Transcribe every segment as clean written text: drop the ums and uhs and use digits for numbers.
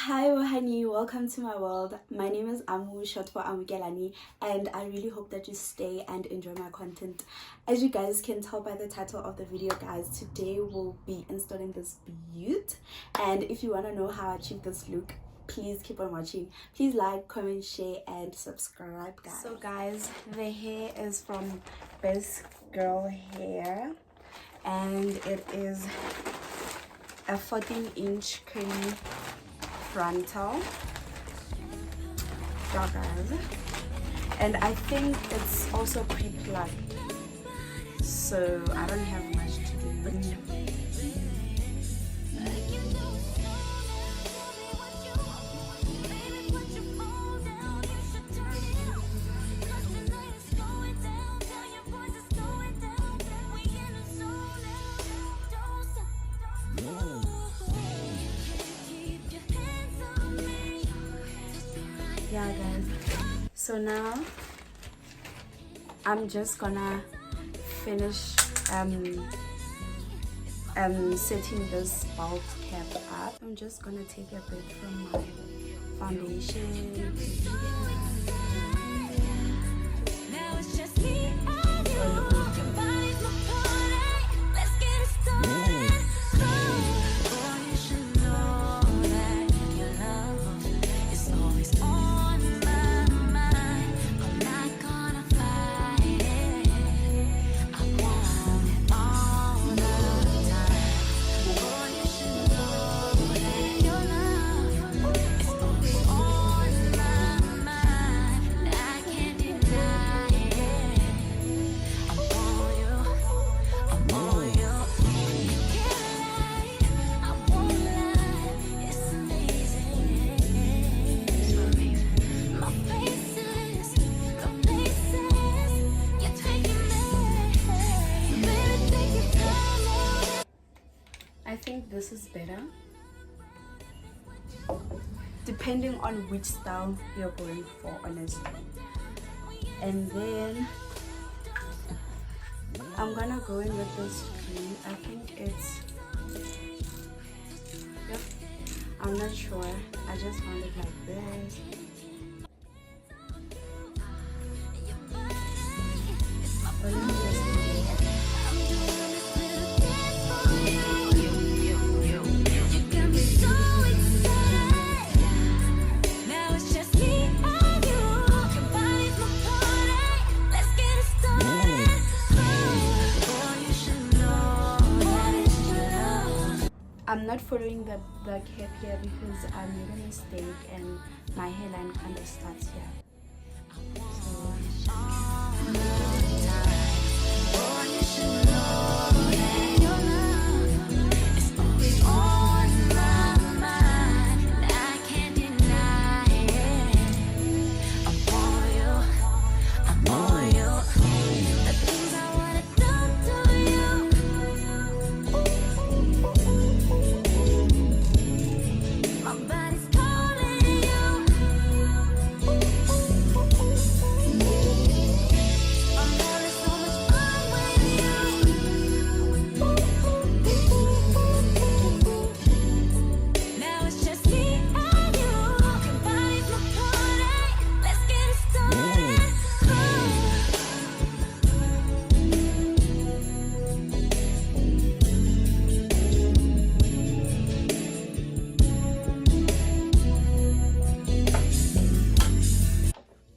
Hi Ohani, welcome to my world. My name is Amu, short for Amukelani, and I really hope that you stay and enjoy my content. As you guys can tell by the title of the video, guys, today we'll be installing this beaut, and if you want to know how I achieved this look, please keep on watching. Please like, comment, share, and subscribe, guys. So guys, the hair is from Best Girl Hair, and it is a 14-inch curly frontal, guys, and I think it's also pre-plucked, so I don't have much to do with it. Yeah guys, so now I'm just gonna finish setting this bald cap up. I'm just gonna take a bit from my foundation. Now it's just me and you. Your body's my party. Let's get it started. Boy, you should know that your love is always on my mind. I'm not gonna fight it. I want it all the time. Boy, you should know that your love is always on my mind. I can't deny it. I want you. I want you. You can't lie. I won't lie. It's amazing. My faces, the places you're taking me. Baby, take your time on it. I think this is better, depending on which style you're going for, honestly. And then I'm gonna go in with this green. I think it's, yep, I'm not sure. I just found it like this. But let me just I'm not following the cap here because I made a mistake and my hairline kind of starts here.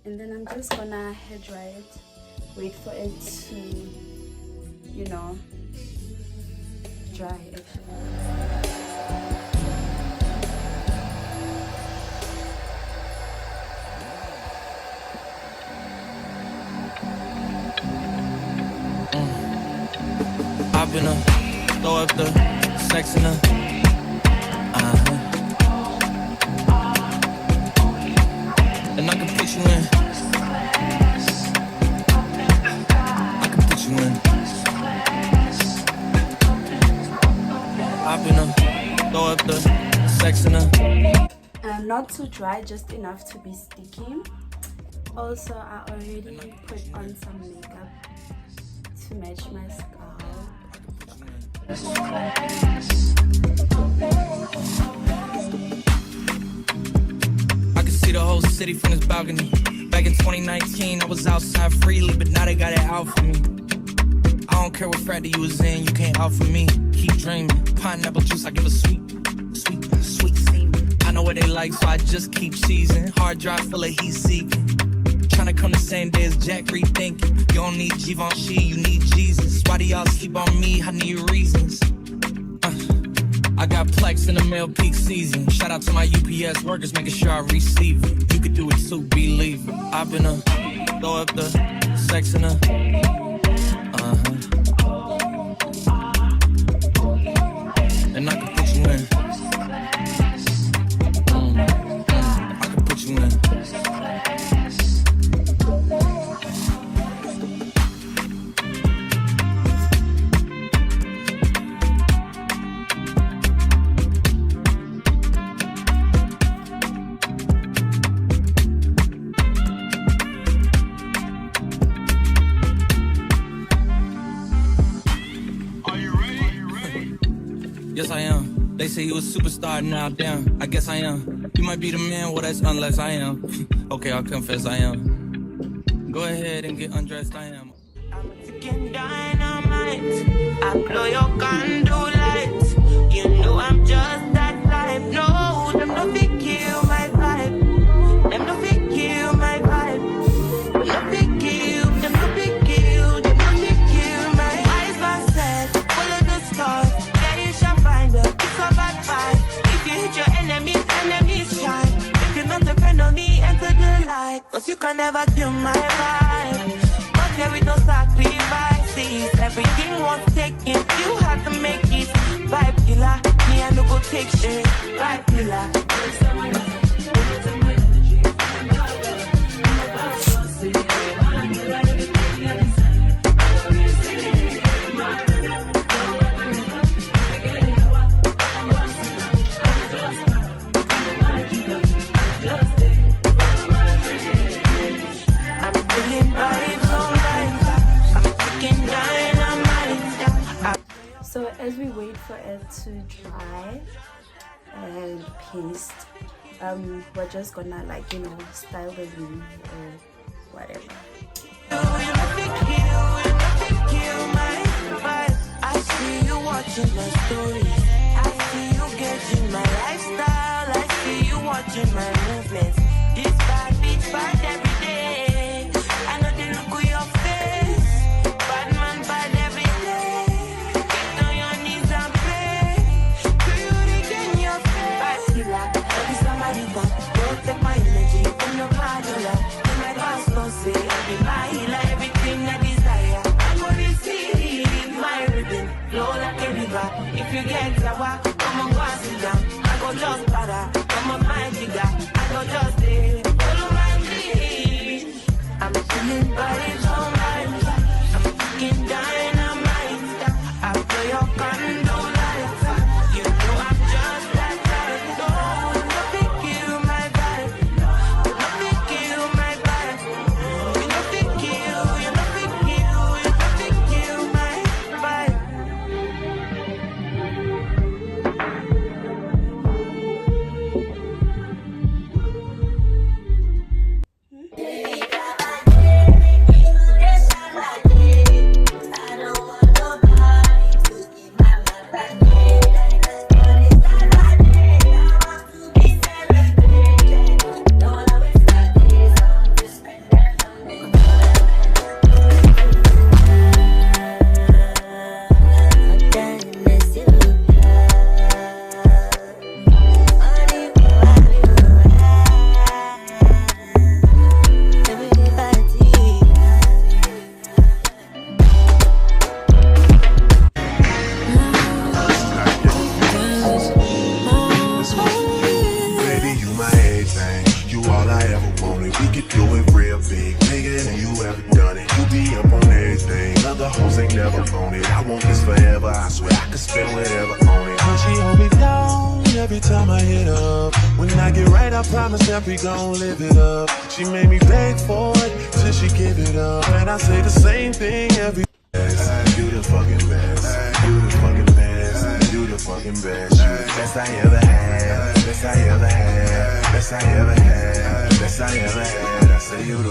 And then I'm just gonna hair dry it, wait for it to, you know, dry actually. Hop in her, throw up the sex in her. And I can put you in. I can put you in. Hop in her, throw up the sex in her. Not too dry, just enough to be sticky. Also, I already put on some makeup to match my scalp. city from this balcony. Back in 2019, I was outside freely, but now they got it out for me. I don't care what frat you was in, you can't out for me. Keep dreaming, pineapple juice, I give a sweet semen. I know what they like, so I just keep cheesing. Hard drive full of heat seeking. Tryna come the same day as Jack, rethinking. You don't need Givenchy, you need Jesus. Why do y'all sleep on me? I need reasons. I got Plex in the mail peak season. Shout out to my UPS workers, making sure I receive it. You could do it too, believe it. I've been throw up the sex in and I can put you in. I can put you in. Yes, I am. They say you a superstar, now damn, I guess I am. You might be the man, well that's unless I am. Okay, I'll confess I am. Go ahead and get undressed, I am. I'm taking dynamite, I blow your candle lights. You know I'm just that type. No, them no fit kill my vibe. Them no fit kill my vibe. No fit kill, them no fit kill. Them no fit kill my eyes are set, full of the stars. Yeah, you shall find her, it's a bad vibe. If you hit your enemies, enemies shine. If you're not depend on me, enter the light. Cause you can never kill my vibe. But there is no sacrifices. Everything was taken, you had to make it. Vibe killer, me I no go take shit. Vibe killer. I'm feeling vibes online. I'm taking dynamite. So as we wait for it to dry and paste, we're just gonna style the room or whatever. I see you watching my stories. I see you getting my lifestyle. I see you watching my movements. This bad bitch bad every day. I know the look of your face. Bad man bad every day. Get on your knees and pray. Do you regain your faith? Bad killer, every somebody come. Don't take my energy from your cardula. In my past, don't say I be my healer. Everything I desire, I go receive my rhythm. Flow like a river. If you get sour, come on, go and sit down. I go just para. Come on, my jigger. I go just stay. Follow my lead. I'm feeling vibes on vibes. I'm taking dynamite. I blow your candle lights. You know I'm just that type. No, no big kill my vibe. No big kill my vibe. You no big kill. You no big kill. You no big kill my vibe. Baby, you my everything. You all I ever wanted. We could do it real big, bigger than you ever done it. You be up on everything. Other hoes ain't never on it. I want this forever. I swear I could spend whatever on it. When she hold me down every time I hit up. When I get right, I promise that we gon' live it up. She made me beg for it till she give it up. And I say the same thing every. You the fucking best. You the fucking best. You the fucking best. You the best I ever had. Best I ever had. Best I ever had. Best I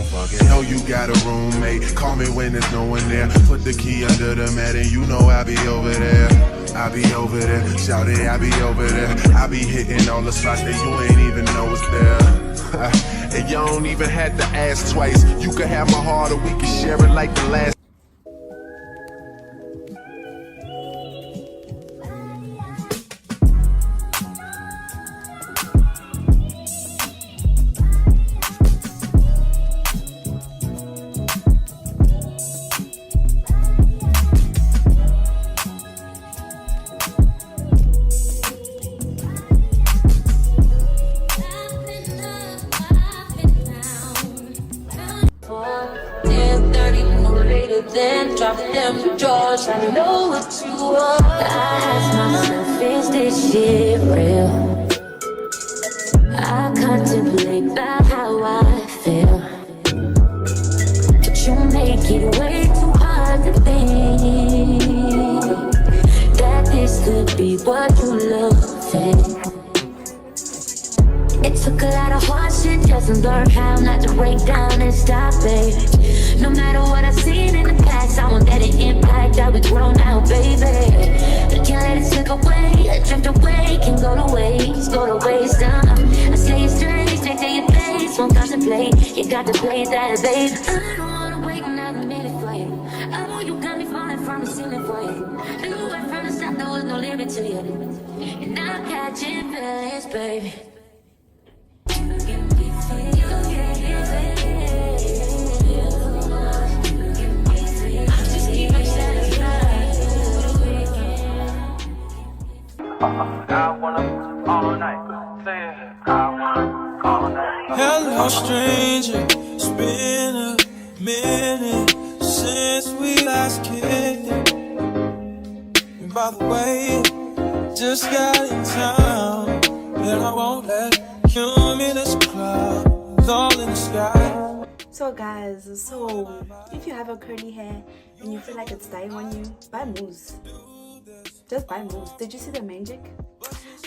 motherfucking know you got a roommate. Call me when there's no one there. Put the key under the mat and you know I be over there. I be over there, shout it, I be over there. I be hitting all the spots that you ain't even know it's there. And you don't even have to ask twice. You can have my heart or we can share it like the last. Then drop them drawers. I know what you want. I ask myself, is this shit real? I contemplate about how I feel, but you make it way too hard to think that this could be what you love. It took a lot of hard shit just to learn how not to break down and stop it. No matter what I've seen in the past, I won't let it impact how we grow now, baby. I can't let it slip away, drift away, can go to waste, I say it's strange, straight to your face, won't contemplate, you got to play that, babe. I don't wanna wait another minute for you. I know you got me falling from the ceiling for you. Knew it from the start, there was no limit to you. And I'm catching feelings, baby. I wanna all night. Say it. I wanna all night. Hello, stranger. It's been a minute since we last kicked it. And by the way, just got in town, and I won't let cumulus clouds all in the sky. So guys, so if you have a curly hair and you feel like it's dying on you, buy mousse. Just buy mousse. Did you see the magic?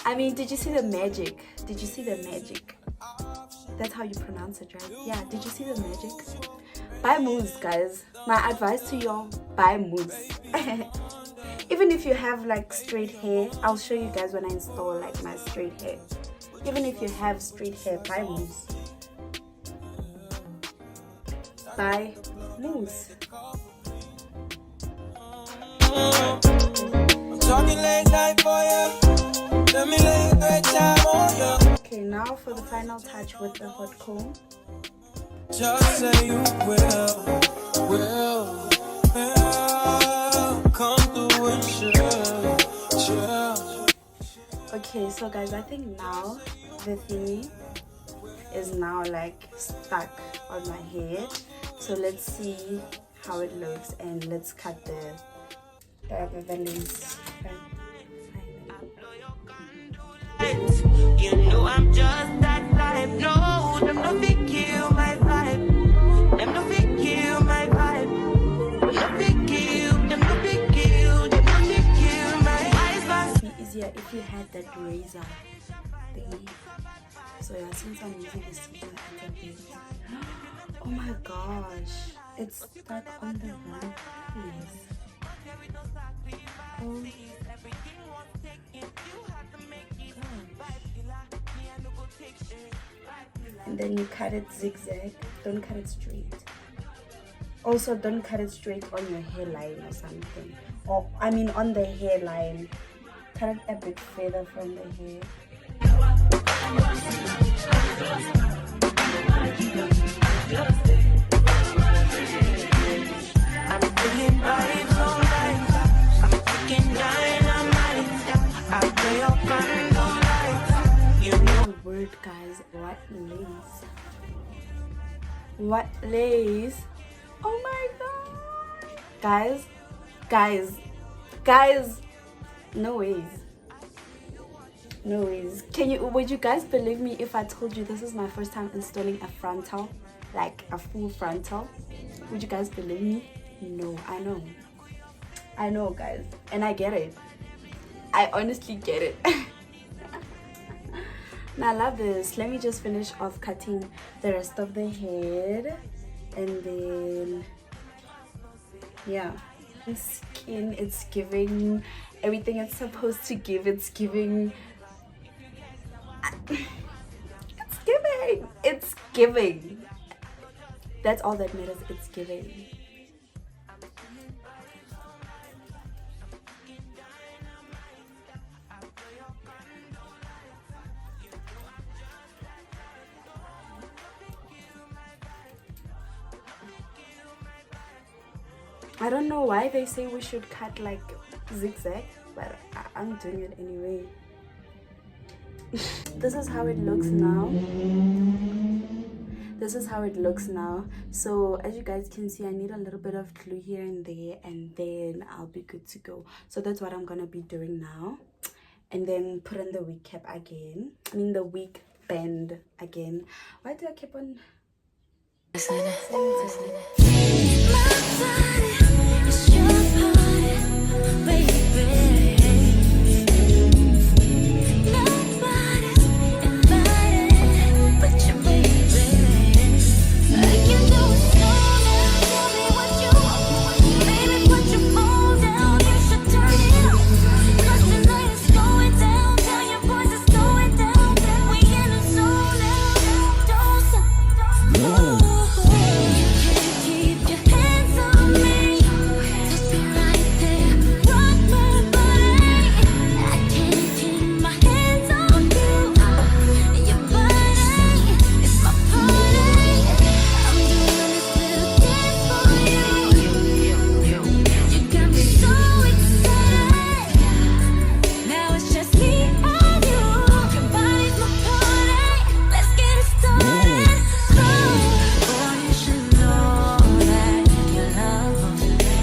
I mean, did you see the magic? Did you see the magic? That's how you pronounce it, right? Yeah, did you see the magic? Buy mousse, guys. My advice to y'all, buy mousse. Even if you have like straight hair, I'll show you guys when I install like my straight hair. Even if you have straight hair, buy mousse. Buy mousse. Talking late night for you. Let me lay a great time on you. Okay, now for the final touch with the hot comb. Just say you will come through and chill. Okay, so guys, I think now the thingy is now like stuck on my head. So let's see how it looks and let's cut the lace. You know I'm just that type. No, them no fit kill my vibe. Them no fit kill my vibe. Them no fit kill. Them no fit kill. Them no fit kill my eyes. It'd be easier if you had that razor thingy. So yeah, since I'm using this oh my gosh, it's stuck on the wrong place. Oh. And then you cut it zigzag, don't cut it straight. Also, don't cut it straight on your hairline or something, or I mean on the hairline. Cut it a bit further from the hair. I'm feeling vibes all night. I'm taking dynamite. I play up and all night. You know. Oh, word, guys, what lace? What lace? Oh my god, guys, no ways. No ways. Would you guys believe me if I told you this is my first time installing a frontal, like a full frontal? Would you guys believe me? No, I know guys, and I get it. I honestly get it. Now I love this. Let me just finish off cutting the rest of the head. And then yeah, the skin, it's giving everything it's supposed to give. It's giving it's giving. That's all that matters. It's giving. I don't know why they say we should cut like zigzag, but I'm doing it anyway. This is how it looks now. This is how it looks now. So as you guys can see, I need a little bit of glue here and there, and then I'll be good to go. So that's what I'm gonna be doing now, and then put in the wig cap again. I mean the wig band again. Why do I keep on saying My body is your body, baby. Nobody's invited but you, baby. I can do it sooner. Tell me what you want. Baby, put your phone down. You should turn it up. 'Cause tonight is going down. Tell your boys it's going down. We in a zone now. Don't stop. Ooh. Keep your hands on me. Touch me right there. Rock my body. I can't keep my hands on you. Your body is my party. I'm doing this little dance for you. You got me so excited. Now it's just me and you. Your body's my party. Let's get it started. Boy, you should know that your love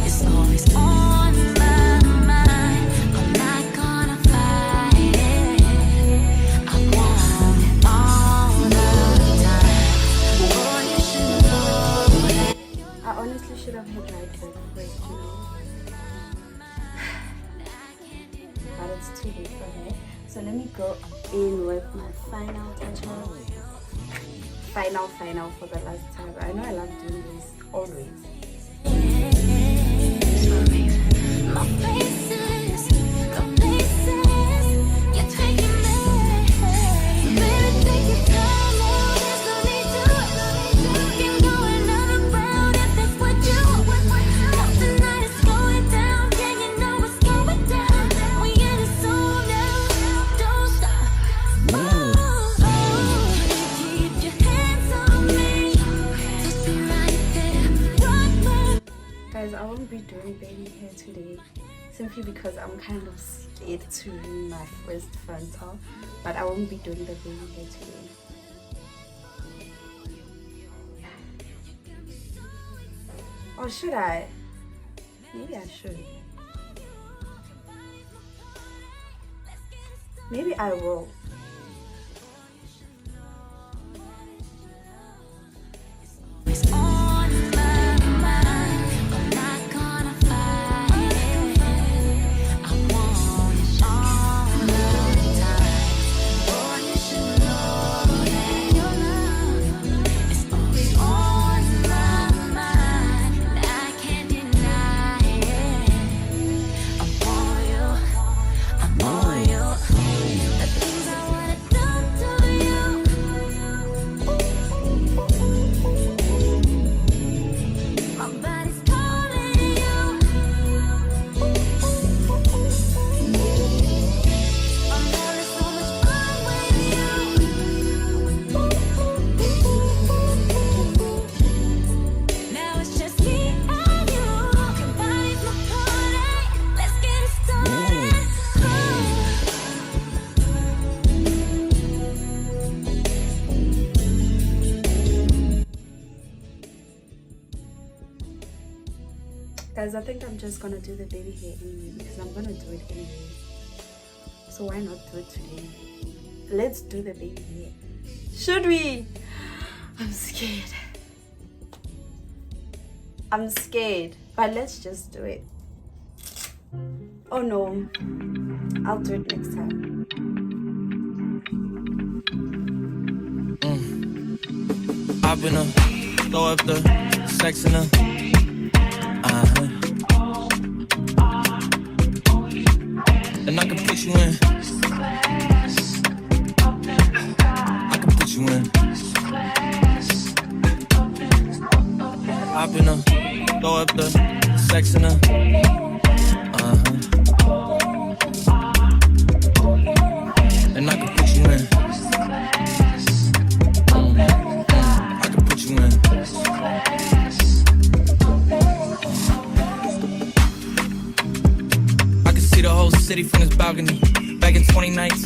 is always on my mind. I'm not gonna fight it. I want it all the time. Boy, you should know that. I honestly should have had right back first, you know. But it's too late for that. So let me go in with my final touch-up. Final for the last time. I know I love doing this always. My faces, the places you're taking me. Baby, take your time now. There's no need to rush. You can go another round if that's what you want. Tonight is going down. Yeah, you know it's going down. We in a zone now. Don't stop. Keep your hands on me. Touch me right there. Rock my. Guys, I won't be doing baby hair today simply because I'm kind of scared to ruin my first frontal, but I won't be doing the baby hair today. Or should I? Maybe I should. Maybe I will. It's on my mind. I'm not gonna fight it. I want it all the time. Boy, you should know that your love is always on my mind. And I can't deny it. I want you. The things I wanna do to you. My body's calling you. I'm having so much fun with you. Now it's just me and you. Your body's my party. Let's get it started. Guys, I think I'm just gonna do the baby hair anyway because I'm gonna do it anyway. So why not do it today? Let's do the baby hair. Should we? I'm scared. I'm scared. But let's just do it. Oh no. I'll do it next time. I've been a throw up the sex in her. And I can put you in. I can put you in. Hop in her, throw up the sex in her. And I can put you in. I can put you in. I can see the whole city from this balcony. Back in 2019.